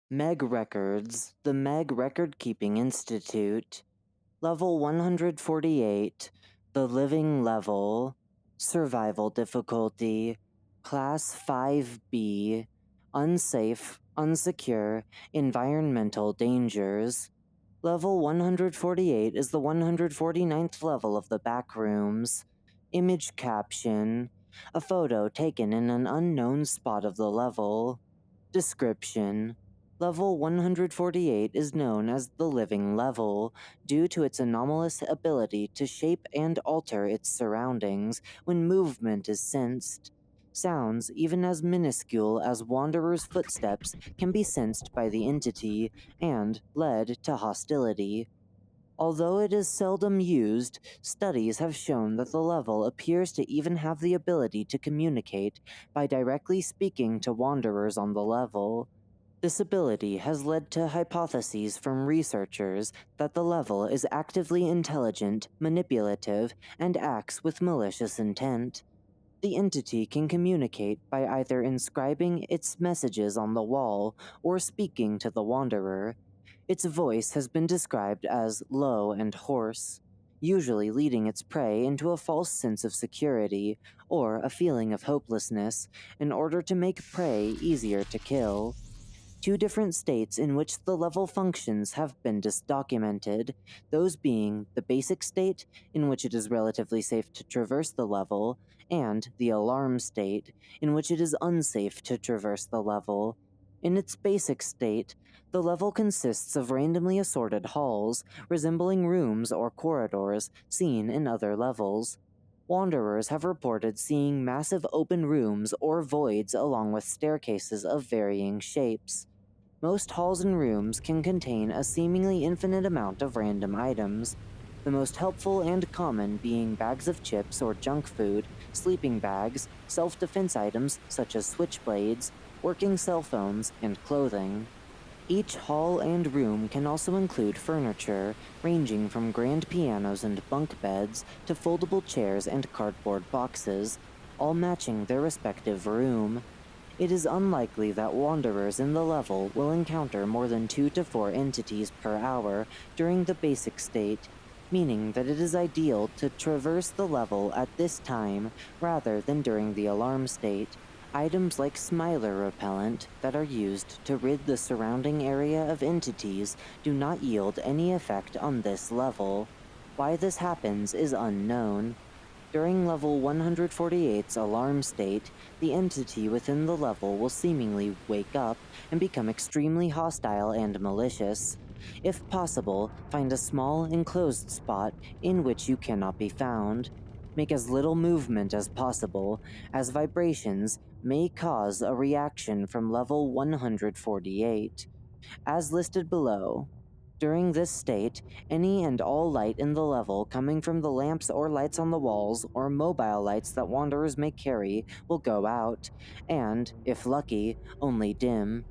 Meg Records, the Meg Record Keeping Institute. Level 148, the Living Level. Survival Difficulty. Class 5B. Unsafe, Unsecure, Environmental Dangers. Level 148 is the 149th level of the Backrooms. Image caption. A photo taken in an unknown spot of the level. Description. Level 148 is known as the Living Level due to its anomalous ability to shape and alter its surroundings when movement is sensed. Sounds, even as minuscule as wanderers' footsteps, can be sensed by the entity and led to hostility. Although it is seldom used, studies have shown that the level appears to even have the ability to communicate by directly speaking to wanderers on the level. This ability has led to hypotheses from researchers that the level is actively intelligent, manipulative, and acts with malicious intent. The entity can communicate by either inscribing its messages on the wall or speaking to the wanderer. Its voice has been described as low and hoarse, usually leading its prey into a false sense of security or a feeling of hopelessness in order to make prey easier to kill. Two different states in which the level functions have been documented, those being the basic state, in which it is relatively safe to traverse the level, and the alarm state, in which it is unsafe to traverse the level. In its basic state, the level consists of randomly assorted halls, resembling rooms or corridors seen in other levels. Wanderers have reported seeing massive open rooms or voids along with staircases of varying shapes. Most halls and rooms can contain a seemingly infinite amount of random items, the most helpful and common being bags of chips or junk food, sleeping bags, self-defense items such as switchblades, working cell phones, and clothing. Each hall and room can also include furniture, ranging from grand pianos and bunk beds to foldable chairs and cardboard boxes, all matching their respective room. It is unlikely that wanderers in the level will encounter more than 2 to 4 entities per hour during the basic state, meaning that it is ideal to traverse the level at this time rather than during the alarm state. Items like Smiler repellent that are used to rid the surrounding area of entities do not yield any effect on this level. Why this happens is unknown. During level 148's alarm state, the entity within the level will seemingly wake up and become extremely hostile and malicious. If possible, find a small, enclosed spot in which you cannot be found. Make as little movement as possible, as vibrations may cause a reaction from level 148. As listed below, during this state, any and all light in the level coming from the lamps or lights on the walls or mobile lights that wanderers may carry will go out, and, if lucky, only dim.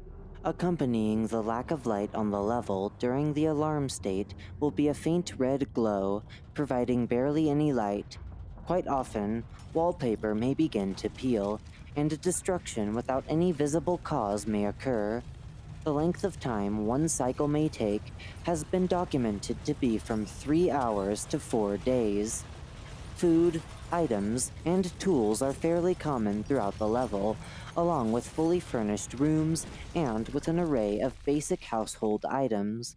Accompanying the lack of light on the level during the alarm state will be a faint red glow, providing barely any light. Quite often, wallpaper may begin to peel, and destruction without any visible cause may occur. The length of time one cycle may take has been documented to be from 3 hours to 4 days. Food, items, and tools are fairly common throughout the level, along with fully furnished rooms and with an array of basic household items.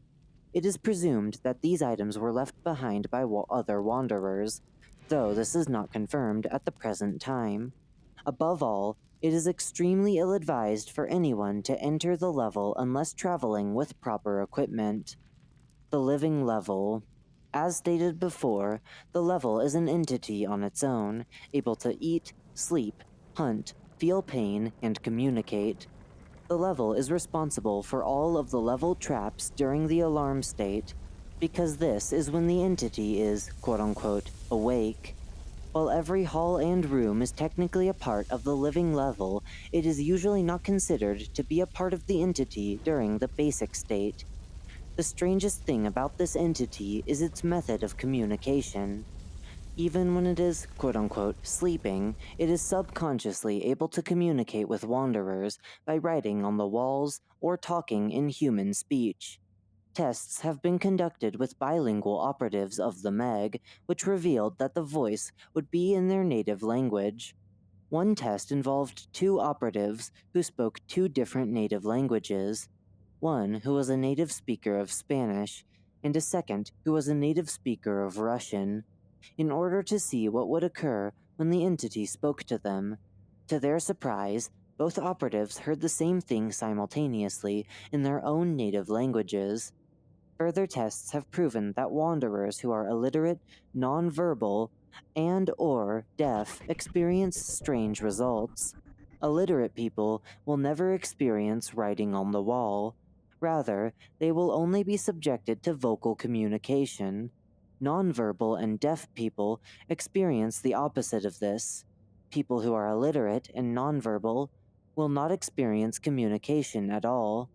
It is presumed that these items were left behind by other wanderers, though this is not confirmed at the present time. Above all, it is extremely ill-advised for anyone to enter the level unless traveling with proper equipment. The Living Level. As stated before, the level is an entity on its own, able to eat, sleep, hunt, feel pain, and communicate. The level is responsible for all of the level traps during the alarm state, because this is when the entity is, quote-unquote, awake. While every hall and room is technically a part of the living level, it is usually not considered to be a part of the entity during the basic state. The strangest thing about this entity is its method of communication. Even when it is, quote-unquote, sleeping, it is subconsciously able to communicate with wanderers by writing on the walls or talking in human speech. Tests have been conducted with bilingual operatives of the Meg, which revealed that the voice would be in their native language. One test involved two operatives who spoke two different native languages, one who was a native speaker of Spanish, and a second who was a native speaker of Russian, in order to see what would occur when the entity spoke to them. To their surprise, both operatives heard the same thing simultaneously in their own native languages. Further tests have proven that wanderers who are illiterate, nonverbal, and/or deaf experience strange results. Illiterate people will never experience writing on the wall. Rather, they will only be subjected to vocal communication. Nonverbal and deaf people experience the opposite of this. People who are illiterate and nonverbal will not experience communication at all.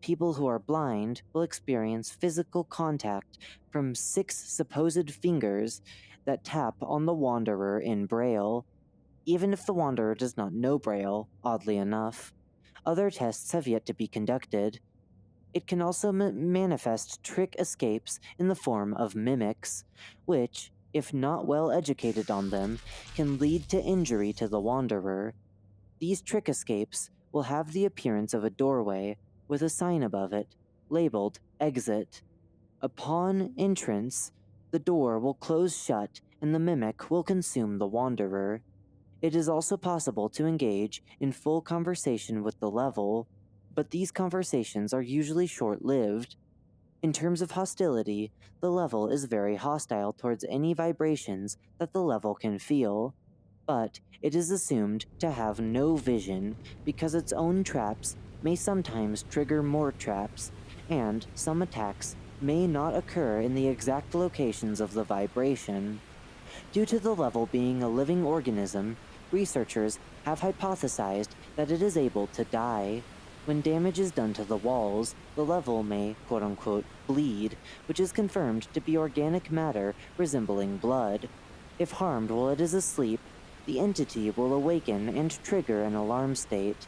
People who are blind will experience physical contact from 6 supposed fingers that tap on the wanderer in Braille, even if the wanderer does not know Braille, oddly enough. Other tests have yet to be conducted. It can also manifest trick escapes in the form of mimics, which, if not well educated on them, can lead to injury to the wanderer. These trick escapes will have the appearance of a doorway with a sign above it, labeled Exit. Upon entrance, the door will close shut and the mimic will consume the wanderer. It is also possible to engage in full conversation with the level, but these conversations are usually short-lived. In terms of hostility, the level is very hostile towards any vibrations that the level can feel, but it is assumed to have no vision because its own traps may sometimes trigger more traps, and some attacks may not occur in the exact locations of the vibration. Due to the level being a living organism, researchers have hypothesized that it is able to die. When damage is done to the walls, the level may, quote-unquote, bleed, which is confirmed to be organic matter resembling blood. If harmed while it is asleep, the entity will awaken and trigger an alarm state.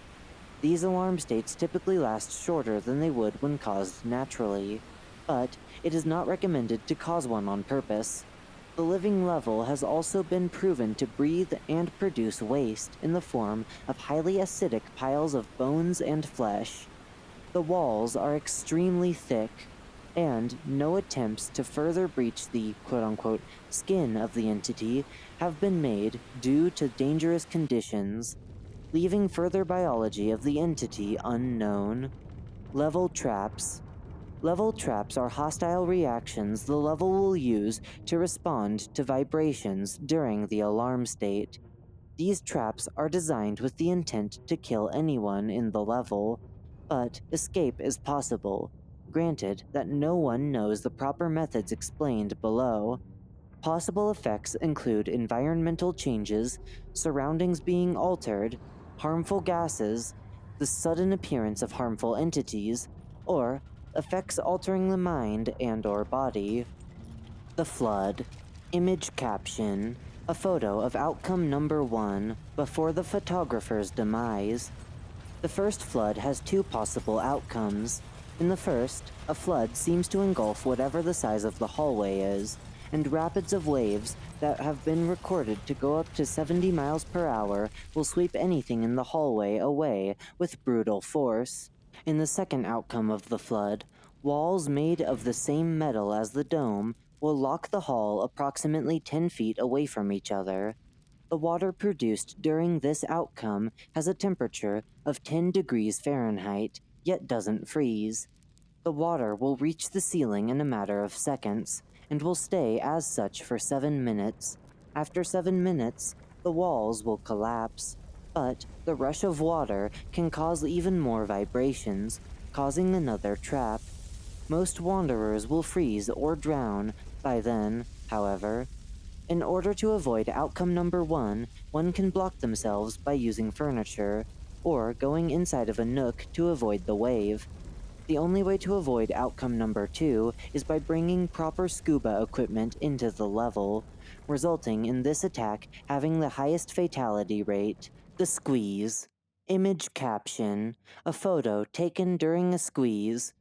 These alarm states typically last shorter than they would when caused naturally, but it is not recommended to cause one on purpose. The living level has also been proven to breathe and produce waste in the form of highly acidic piles of bones and flesh. The walls are extremely thick, and no attempts to further breach the quote-unquote skin of the entity have been made due to dangerous conditions, leaving further biology of the entity unknown. Level traps. Level traps are hostile reactions the level will use to respond to vibrations during the alarm state. These traps are designed with the intent to kill anyone in the level, but escape is possible, granted that no one knows the proper methods explained below. Possible effects include environmental changes, surroundings being altered, harmful gases, the sudden appearance of harmful entities, or effects altering the mind and/or body. The Flood. Image caption. A photo of outcome number 1 before the photographer's demise. The first flood has 2 possible outcomes. In the first, a flood seems to engulf whatever the size of the hallway is, and rapids of waves that have been recorded to go up to 70 miles per hour will sweep anything in the hallway away with brutal force. In the second outcome of the flood, walls made of the same metal as the dome will lock the hall approximately 10 feet away from each other. The water produced during this outcome has a temperature of 10 degrees Fahrenheit, yet doesn't freeze. The water will reach the ceiling in a matter of seconds, and will stay as such for 7 minutes. After 7 minutes, the walls will collapse, but the rush of water can cause even more vibrations, causing another trap. Most wanderers will freeze or drown by then, however. In order to avoid outcome number 1, one can block themselves by using furniture, or going inside of a nook to avoid the wave. The only way to avoid outcome number 2 is by bringing proper scuba equipment into the level, resulting in this attack having the highest fatality rate. The squeeze. Image caption: a photo taken during a squeeze.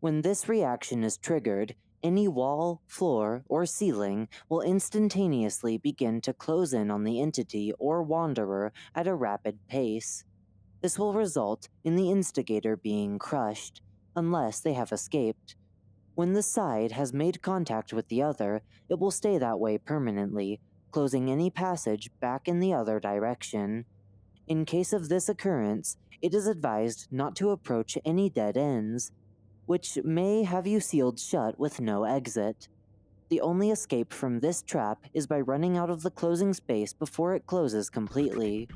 When this reaction is triggered, any wall, floor, or ceiling will instantaneously begin to close in on the entity or wanderer at a rapid pace. This will result in the instigator being crushed, unless they have escaped. When the side has made contact with the other, it will stay that way permanently, closing any passage back in the other direction. In case of this occurrence, it is advised not to approach any dead ends, which may have you sealed shut with no exit. The only escape from this trap is by running out of the closing space before it closes completely.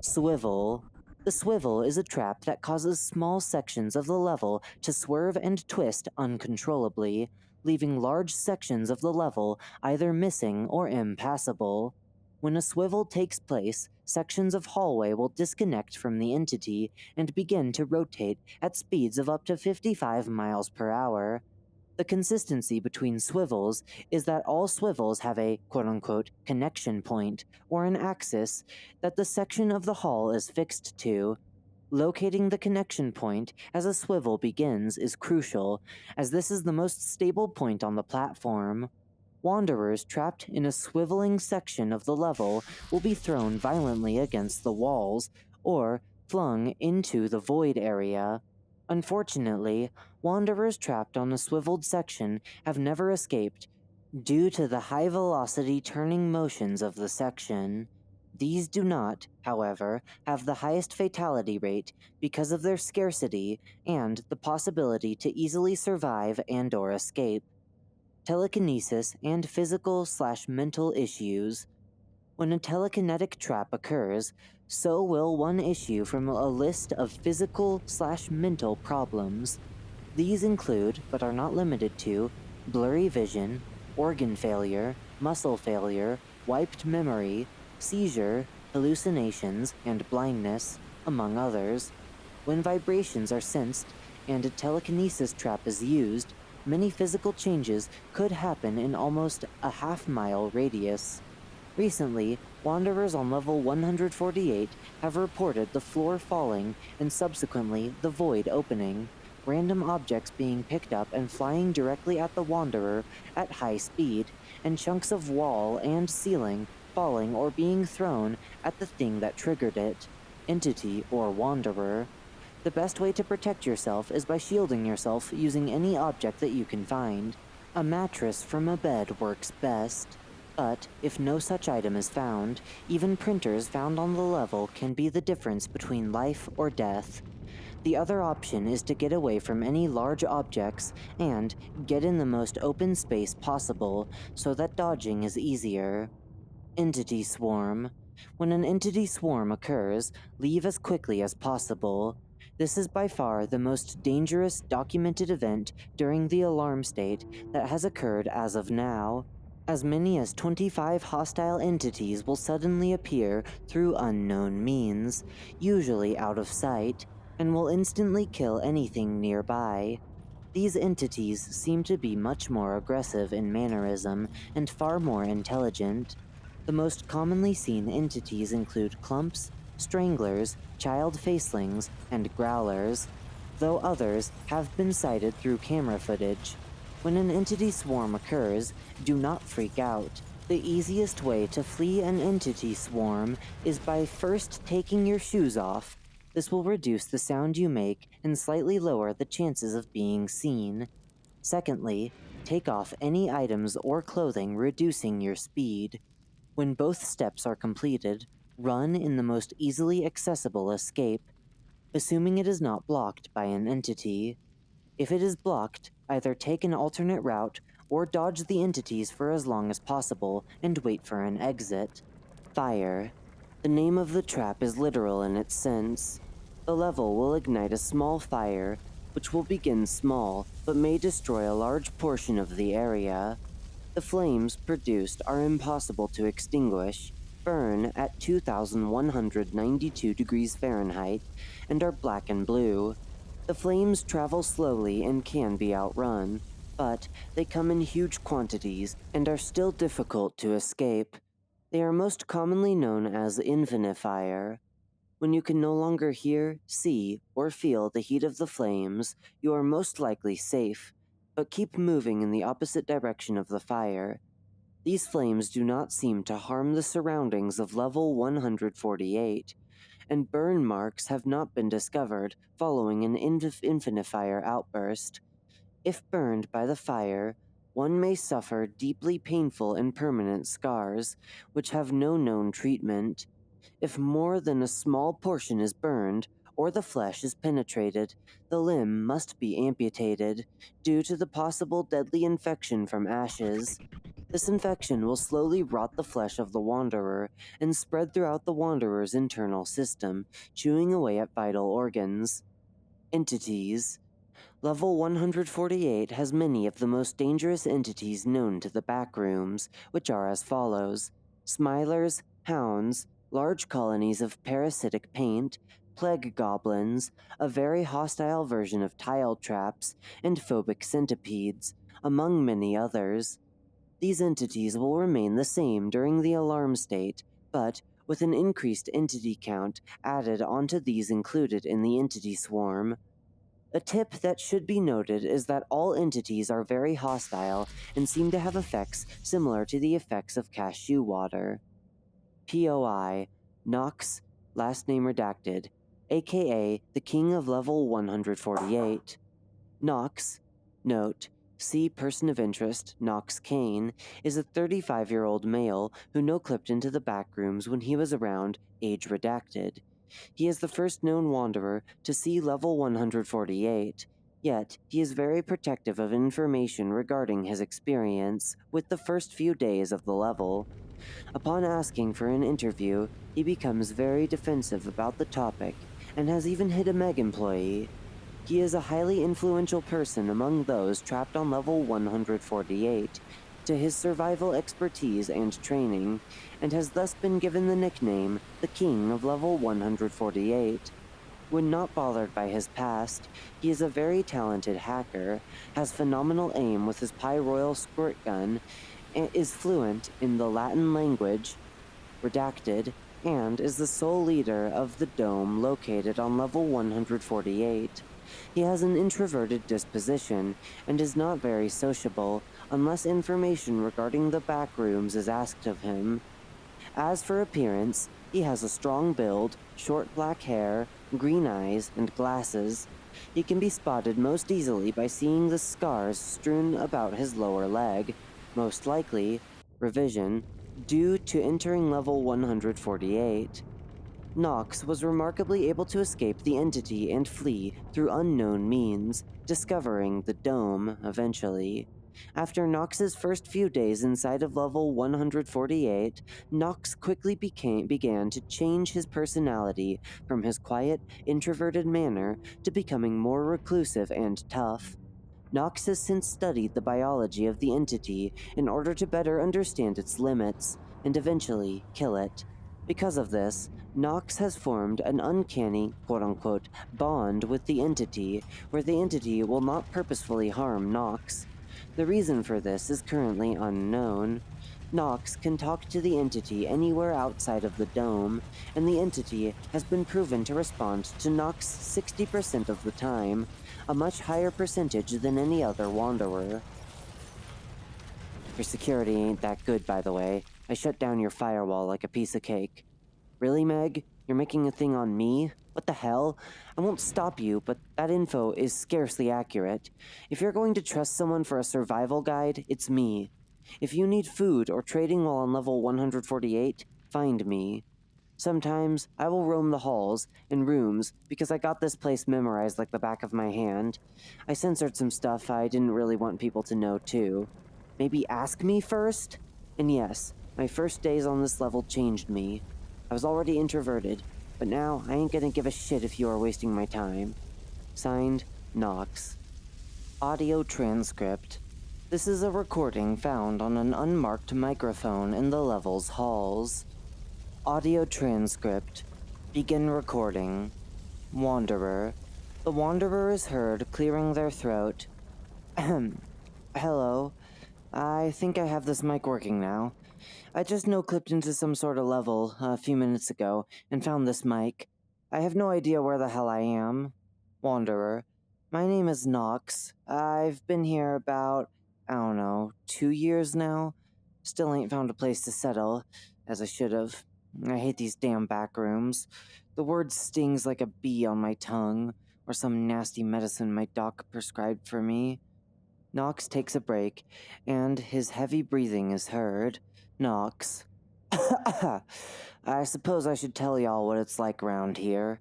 Swivel. The swivel is a trap that causes small sections of the level to swerve and twist uncontrollably, leaving large sections of the level either missing or impassable. When a swivel takes place, sections of hallway will disconnect from the entity and begin to rotate at speeds of up to 55 miles per hour. The consistency between swivels is that all swivels have a quote-unquote connection point, or an axis, that the section of the hall is fixed to. Locating the connection point as a swivel begins is crucial, as this is the most stable point on the platform. Wanderers trapped in a swiveling section of the level will be thrown violently against the walls, or flung into the void area. Unfortunately, wanderers trapped on a swiveled section have never escaped due to the high-velocity turning motions of the section. These do not, however, have the highest fatality rate because of their scarcity and the possibility to easily survive and/or escape. Telekinesis and physical/mental issues. When a telekinetic trap occurs, so will one issue from a list of physical/mental problems. These include, but are not limited to, blurry vision, organ failure, muscle failure, wiped memory, seizure, hallucinations, and blindness, among others. When vibrations are sensed and a telekinesis trap is used, many physical changes could happen in almost a half-mile radius. Recently, wanderers on level 148 have reported the floor falling and subsequently the void opening, random objects being picked up and flying directly at the wanderer at high speed, and chunks of wall and ceiling falling or being thrown at the thing that triggered it, entity or wanderer. The best way to protect yourself is by shielding yourself using any object that you can find. A mattress from a bed works best. But, if no such item is found, even printers found on the level can be the difference between life or death. The other option is to get away from any large objects and get in the most open space possible so that dodging is easier. Entity Swarm. When an entity swarm occurs, leave as quickly as possible. This is by far the most dangerous documented event during the alarm state that has occurred as of now. As many as 25 hostile entities will suddenly appear through unknown means, usually out of sight, and will instantly kill anything nearby. These entities seem to be much more aggressive in mannerism and far more intelligent. The most commonly seen entities include clumps, stranglers, child facelings, and growlers, though others have been sighted through camera footage. When an entity swarm occurs, do not freak out. The easiest way to flee an entity swarm is by first taking your shoes off. This will reduce the sound you make and slightly lower the chances of being seen. Secondly, take off any items or clothing, reducing your speed. When both steps are completed, run in the most easily accessible escape, assuming it is not blocked by an entity. If it is blocked, either take an alternate route or dodge the entities for as long as possible and wait for an exit. Fire. The name of the trap is literal in its sense. The level will ignite a small fire, which will begin small but may destroy a large portion of the area. The flames produced are impossible to extinguish, burn at 2,192 degrees Fahrenheit, and are black and blue. The flames travel slowly and can be outrun, but they come in huge quantities and are still difficult to escape. They are most commonly known as infinite fire. When you can no longer hear, see, or feel the heat of the flames, you are most likely safe, but keep moving in the opposite direction of the fire. These flames do not seem to harm the surroundings of level 148, and burn marks have not been discovered following an infinite fire outburst. If burned by the fire, one may suffer deeply painful and permanent scars, which have no known treatment. If more than a small portion is burned, or the flesh is penetrated, the limb must be amputated, due to the possible deadly infection from ashes. This infection will slowly rot the flesh of the Wanderer and spread throughout the Wanderer's internal system, chewing away at vital organs. Entities. Level 148 has many of the most dangerous entities known to the Backrooms, which are as follows: Smilers, Hounds, large colonies of parasitic paint, plague goblins, a very hostile version of tile traps, and phobic centipedes, among many others. These entities will remain the same during the alarm state, but with an increased entity count added onto these included in the entity swarm. A tip that should be noted is that all entities are very hostile and seem to have effects similar to the effects of cashew water. POI, Nox, last name redacted, aka the King of Level 148. Nox, note, see Person of Interest, Knox Kane, is a 35-year-old male who no-clipped into the Backrooms when he was around, age redacted. He is the first known Wanderer to see level 148, yet he is very protective of information regarding his experience with the first few days of the level. Upon asking for an interview, he becomes very defensive about the topic and has even hit a Meg employee. He is a highly influential person among those trapped on level 148, to his survival expertise and training, and has thus been given the nickname the King of Level 148. When not bothered by his past, he is a very talented hacker, has phenomenal aim with his Pyroyal squirt gun, and is fluent in the Latin language, redacted, and is the sole leader of the Dome located on level 148. He has an introverted disposition and is not very sociable unless information regarding the Backrooms is asked of him. As for appearance, he has a strong build, short black hair, green eyes, and glasses. He can be spotted most easily by seeing the scars strewn about his lower leg, most likely, revision, due to entering level 148. Nox was remarkably able to escape the entity and flee through unknown means, discovering the Dome eventually. After Nox's first few days inside of level 148, Nox quickly began to change his personality from his quiet, introverted manner to becoming more reclusive and tough. Nox has since studied the biology of the entity in order to better understand its limits, and eventually kill it. Because of this, Nox has formed an uncanny, quote-unquote, bond with the entity, where the entity will not purposefully harm Nox. The reason for this is currently unknown. Nox can talk to the entity anywhere outside of the Dome, and the entity has been proven to respond to Nox 60% of the time, a much higher percentage than any other Wanderer. Your security ain't that good, by the way. I shut down your firewall like a piece of cake. Really, Meg? You're making a thing on me? What the hell? I won't stop you, but that info is scarcely accurate. If you're going to trust someone for a survival guide, it's me. If you need food or trading while on level 148, find me. Sometimes I will roam the halls and rooms because I got this place memorized like the back of my hand. I censored some stuff I didn't really want people to know too. Maybe ask me first? And yes, my first days on this level changed me. I was already introverted, but now I ain't gonna give a shit if you are wasting my time. Signed, Nox. Audio transcript. This is a recording found on an unmarked microphone in the level's halls. Audio transcript. Begin recording. Wanderer. The wanderer is heard, clearing their throat. Ahem. Hello. I think I have this mic working now. I just no-clipped into some sort of level a few minutes ago and found this mic. I have no idea where the hell I am. Wanderer. My name is Nox. I've been here about, I don't know, 2 years now. Still ain't found a place to settle, as I should have. I hate these damn backrooms. The word stings like a bee on my tongue, or some nasty medicine my doc prescribed for me. Nox takes a break, and his heavy breathing is heard. Nox. I suppose I should tell y'all what it's like around here.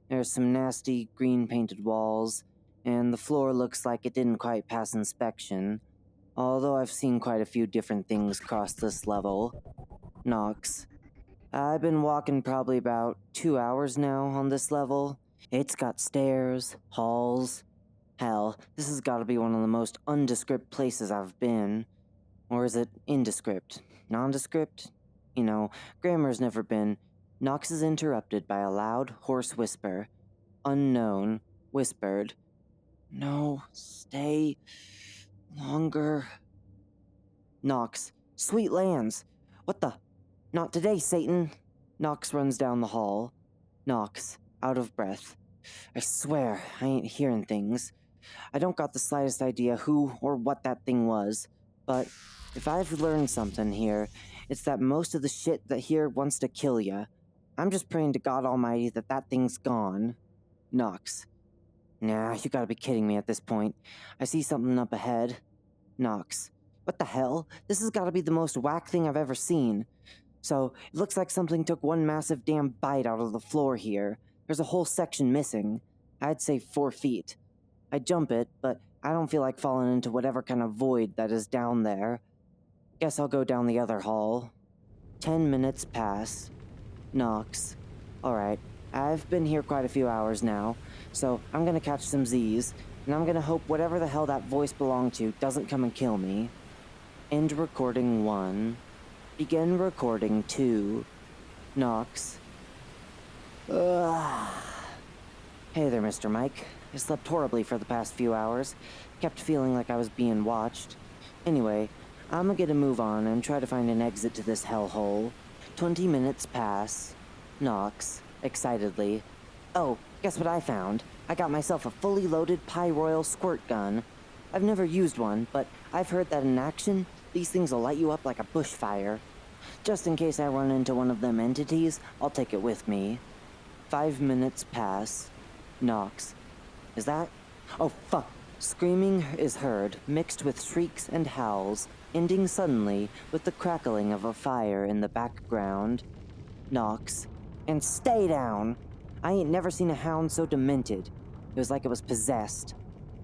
There's some nasty green painted walls, and the floor looks like it didn't quite pass inspection, although I've seen quite a few different things cross this level. Nox. I've been walking probably about 2 hours now on this level. It's got stairs, halls. Hell, this has got to be one of the most undescript places I've been. Or is it indescript? Nondescript? You know, grammar's never been. Nox is interrupted by a loud, hoarse whisper. Unknown, whispered. No, stay longer. Nox. Sweet lands. What the? Not today, Satan. Nox runs down the hall. Nox, out of breath. I swear, I ain't hearing things. I don't got the slightest idea who or what that thing was, but if I've learned something here, it's that most of the shit that here wants to kill ya. I'm just praying to God Almighty that that thing's gone. Nox. Nah, you gotta be kidding me at this point. I see something up ahead. Nox. What the hell? This has gotta be the most whack thing I've ever seen. So, it looks like something took one massive damn bite out of the floor here. There's a whole section missing. I'd say 4 feet. I jump it, but I don't feel like falling into whatever kind of void that is down there. Guess I'll go down the other hall. 10 minutes pass. Nox. Alright, I've been here quite a few hours now, so I'm gonna catch some Z's, and I'm gonna hope whatever the hell that voice belonged to doesn't come and kill me. End recording 1. Begin recording 2. Nox. Ugh. Hey there, Mr. Mike. I slept horribly for the past few hours. Kept feeling like I was being watched. Anyway, I'm gonna get a move on and try to find an exit to this hellhole. 20 minutes pass. Nox, excitedly. Oh, guess what I found? I got myself a fully loaded Pyroil squirt gun. I've never used one, but I've heard that in action, these things will light you up like a bushfire. Just in case I run into one of them entities, I'll take it with me. 5 minutes pass. Nox. Is that? Oh, fuck. Screaming is heard, mixed with shrieks and howls, ending suddenly with the crackling of a fire in the background. Nox. And stay down! I ain't never seen a hound so demented. It was like it was possessed.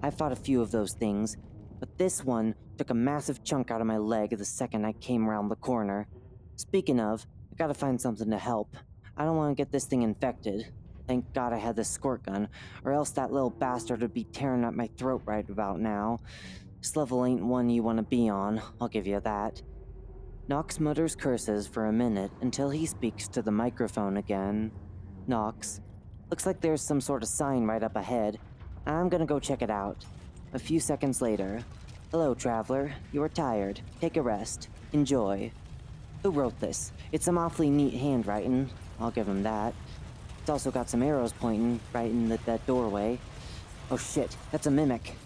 I've fought a few of those things, but this one took a massive chunk out of my leg the second I came around the corner. Speaking of, I gotta find something to help. I don't want to get this thing infected. Thank God I had this squirt gun, or else that little bastard would be tearing at my throat right about now. This level ain't one you want to be on, I'll give you that. Nox mutters curses for a minute until he speaks to the microphone again. Nox. Looks like there's some sort of sign right up ahead. I'm gonna go check it out. A few seconds later. Hello, traveler. You are tired. Take a rest. Enjoy. Who wrote this? It's some awfully neat handwriting. I'll give him that. It's also got some arrows pointing right in that doorway. Oh shit, that's a mimic.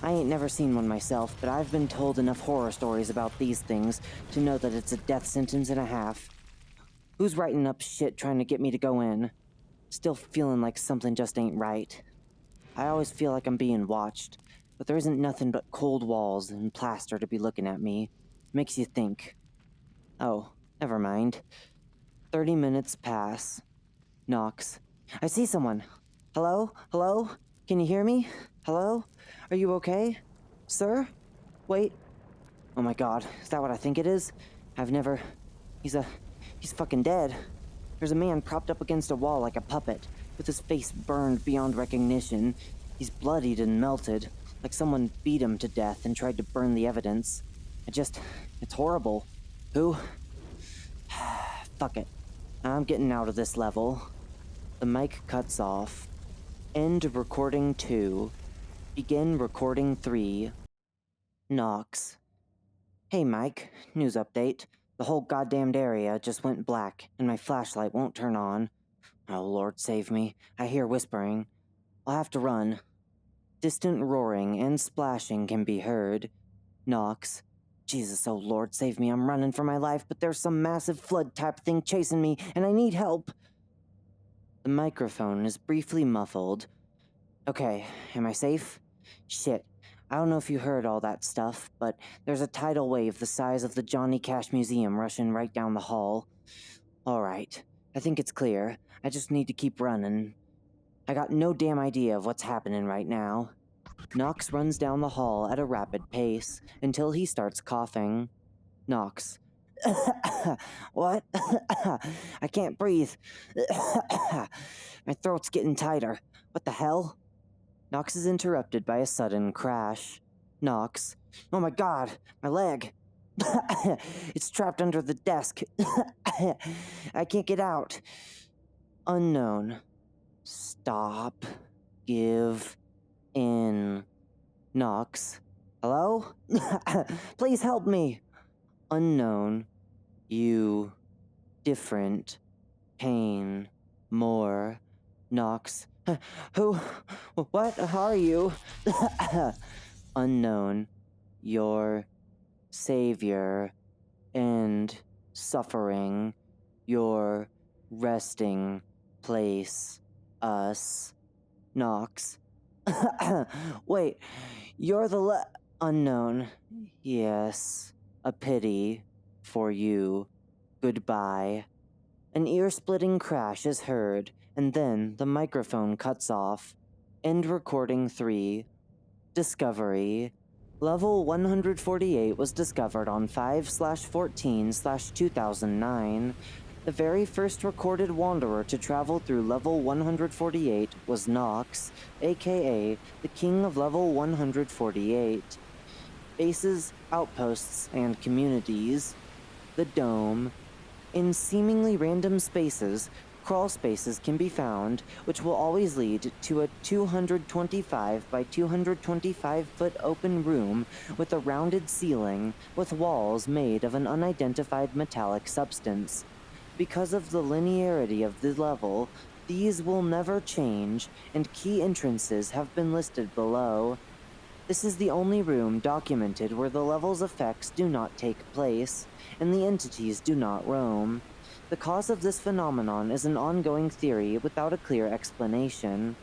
I ain't never seen one myself, but I've been told enough horror stories about these things to know that it's a death sentence and a half. Who's writing up shit trying to get me to go in? Still feeling like something just ain't right. I always feel like I'm being watched, but there isn't nothing but cold walls and plaster to be looking at me. Makes you think. Oh, never mind. 30 minutes pass. Nox. I see someone. Hello? Hello? Can you hear me? Hello? Are you okay? Sir? Wait. Oh my god, is that what I think it is? He's fucking dead. There's a man propped up against a wall like a puppet, with his face burned beyond recognition. He's bloodied and melted, like someone beat him to death and tried to burn the evidence. It's horrible. Who? Fuck it. I'm getting out of this level. The mic cuts off. End recording 2. Begin recording 3. Knox. Hey Mike, news update. The whole goddamned area just went black, and my flashlight won't turn on. Oh Lord save me, I hear whispering. I'll have to run. Distant roaring and splashing can be heard. Knox. Jesus, oh Lord save me, I'm running for my life, but there's some massive flood type thing chasing me, and I need help. The microphone is briefly muffled. Okay, am I safe? Shit, I don't know if you heard all that stuff, but there's a tidal wave the size of the Johnny Cash Museum rushing right down the hall. Alright, I think it's clear. I just need to keep running. I got no damn idea of what's happening right now. Knox runs down the hall at a rapid pace until he starts coughing. Knox. What? I can't breathe. My throat's getting tighter. What the hell? Knox is interrupted by a sudden crash. Knox. Oh my god, my leg. It's trapped under the desk. I can't get out. Unknown. Stop. Give in. Knox. Hello? Please help me. Unknown. You. Different. Pain. More. Knox. Who? What are you? Unknown. Your savior. And suffering. Your resting place. Us. Knox. Wait, you're the unknown. Yes. A pity. For you. Goodbye. An ear-splitting crash is heard, and then the microphone cuts off. End recording 3. Discovery. Level 148 was discovered on 5/14/2009. The very first recorded wanderer to travel through level 148 was Knox, aka the King of Level 148. Bases, outposts, and communities. The Dome. In seemingly random spaces, crawl spaces can be found, which will always lead to a 225 by 225 foot open room with a rounded ceiling, with walls made of an unidentified metallic substance. Because of the linearity of the level, these will never change, and key entrances have been listed below. This is the only room documented where the level's effects do not take place, and the entities do not roam. The cause of this phenomenon is an ongoing theory without a clear explanation.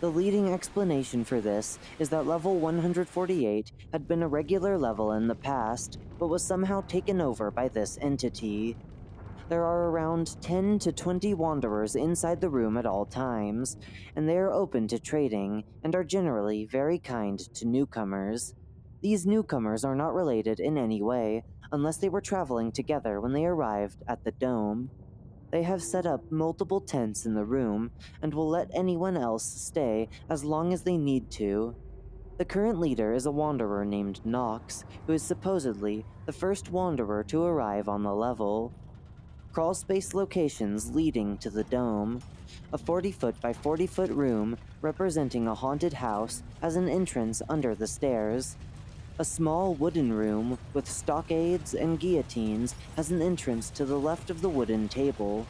The leading explanation for this is that level 148 had been a regular level in the past, but was somehow taken over by this entity. There are around 10 to 20 wanderers inside the room at all times, and they are open to trading and are generally very kind to newcomers. These newcomers are not related in any way, unless they were traveling together when they arrived at the Dome. They have set up multiple tents in the room, and will let anyone else stay as long as they need to. The current leader is a wanderer named Knox, who is supposedly the first wanderer to arrive on the level. Crawlspace locations leading to the Dome. A 40-foot by 40-foot room representing a haunted house has an entrance under the stairs. A small wooden room with stockades and guillotines has an entrance to the left of the wooden table.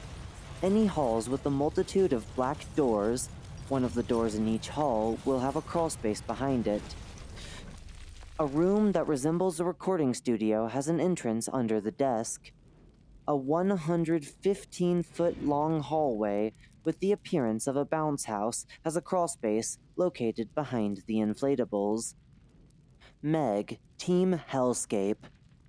Any halls with a multitude of black doors, one of the doors in each hall will have a crawlspace behind it. A room that resembles a recording studio has an entrance under the desk. A 115-foot long hallway with the appearance of a bounce house has a crawlspace located behind the inflatables. Meg, Team Hellscape.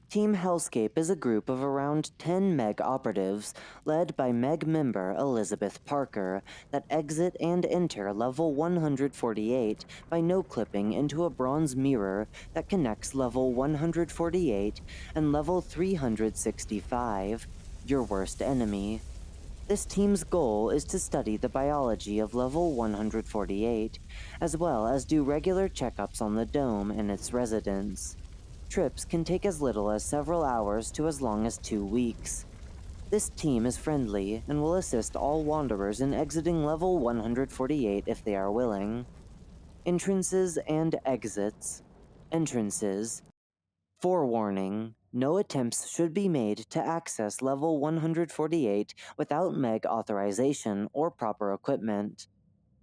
Team Hellscape is a group of around 10 Meg operatives, led by Meg member Elizabeth Parker, that exit and enter level 148 by no-clipping into a bronze mirror that connects level 148 and level 365, your worst enemy. This team's goal is to study the biology of level 148, as well as do regular checkups on the Dome and its residents. Trips can take as little as several hours to as long as 2 weeks. This team is friendly and will assist all wanderers in exiting level 148 if they are willing. Entrances and exits. Entrances. Forewarning, no attempts should be made to access level 148 without Meg authorization or proper equipment.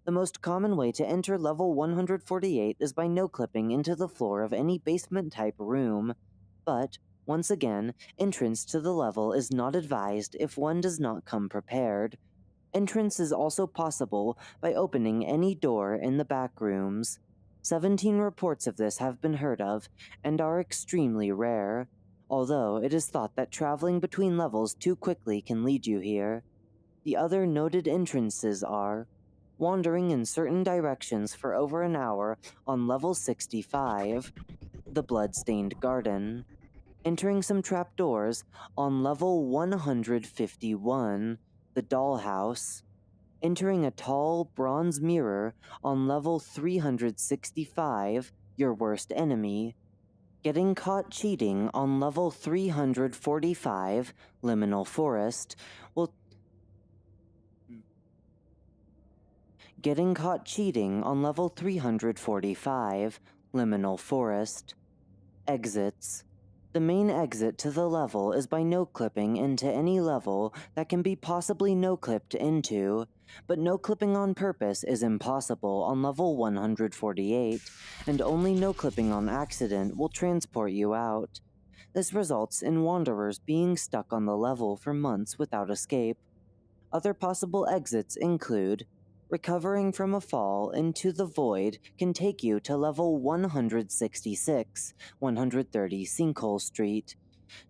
The most common way to enter level 148 is by no-clipping into the floor of any basement-type room, but, once again, entrance to the level is not advised if one does not come prepared. Entrance is also possible by opening any door in the backrooms. 17 reports of this have been heard of, and are extremely rare, although it is thought that traveling between levels too quickly can lead you here. The other noted entrances are wandering in certain directions for over an hour on level 65, the Bloodstained Garden, entering some trapdoors on level 151, the Dollhouse, entering a tall bronze mirror on level 365, your worst enemy, getting caught cheating on level 345, Liminal Forest, will Getting caught cheating on level 345, Liminal Forest. Exits. The main exit to the level is by no-clipping into any level that can be possibly no-clipped into, but no-clipping on purpose is impossible on level 148, and only no-clipping on accident will transport you out. This results in wanderers being stuck on the level for months without escape. Other possible exits include recovering from a fall into the void can take you to level 166, 130 Sinkhole Street.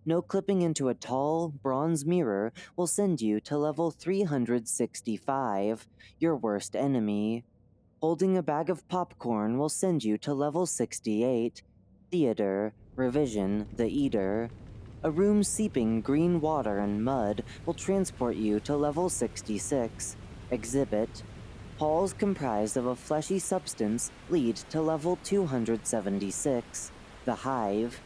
No clipping into a tall, bronze mirror will send you to level 365, your worst enemy. Holding a bag of popcorn will send you to level 68, Theater, Revision, the Eater. A room seeping green water and mud will transport you to level 66, Exhibit. Halls comprised of a fleshy substance lead to level 276, the Hive.